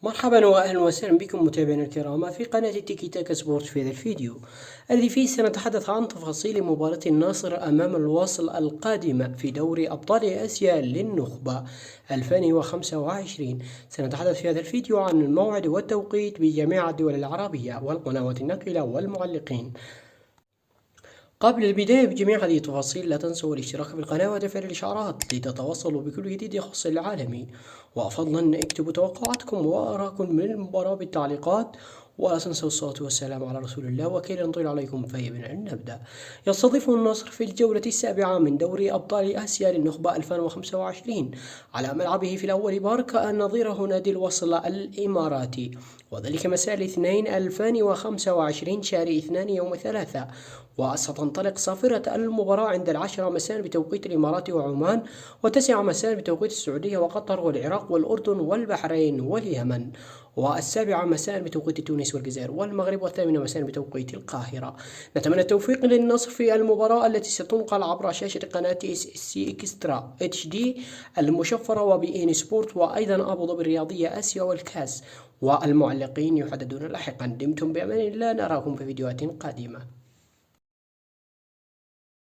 مرحبا واهلا وسهلا بكم متابعينا الكرام في قناة تيكي تاكا سبورت. في هذا الفيديو الذي فيه سنتحدث عن تفاصيل مباراة النصر امام الوصل القادمة في دوري ابطال اسيا للنخبة 2025. سنتحدث في هذا الفيديو عن الموعد والتوقيت بجميع الدول العربية والقنوات الناقلة والمعلقين. قبل البداية بجميع هذه التفاصيل لا تنسوا الاشتراك في القناة وتفعيل الإشعارات لتتوصلوا بكل جديد يخص العالمي، وفضلا اكتبوا توقعاتكم وآراءكم من المباراة بالتعليقات، ولا تنسوا الصلاة والسلام على رسول الله. وكي لا نطيل عليكم فيبنا أن نبدأ. يستضيف النصر في الجولة السابعة من دوري أبطال آسيا للنخبة 2025 على ملعبه في الأول بارك نظيره نادي الوصل الإماراتي، وذلك مساء الاثنين 2025 شهر 2 يوم 3. وستنطلق صافرة المباراة عند 10 مساء بتوقيت الإمارات وعمان، و9 مساء بتوقيت السعودية وقطر والعراق والأردن والبحرين واليمن، و7 مساء بتوقيت تونس والجزائر والمغرب، و8 مساء بتوقيت القاهرة. نتمنى التوفيق للنصر في المباراة التي ستنقل عبر شاشة قناة SSC إكسترا HD المشفرة وبإين سبورت، وأيضا أبو ظبي الرياضية آسيا والكاس، والمعلقين يحددون لاحقا. دمتم بأمان الله، نراكم في فيديوهات قادمة.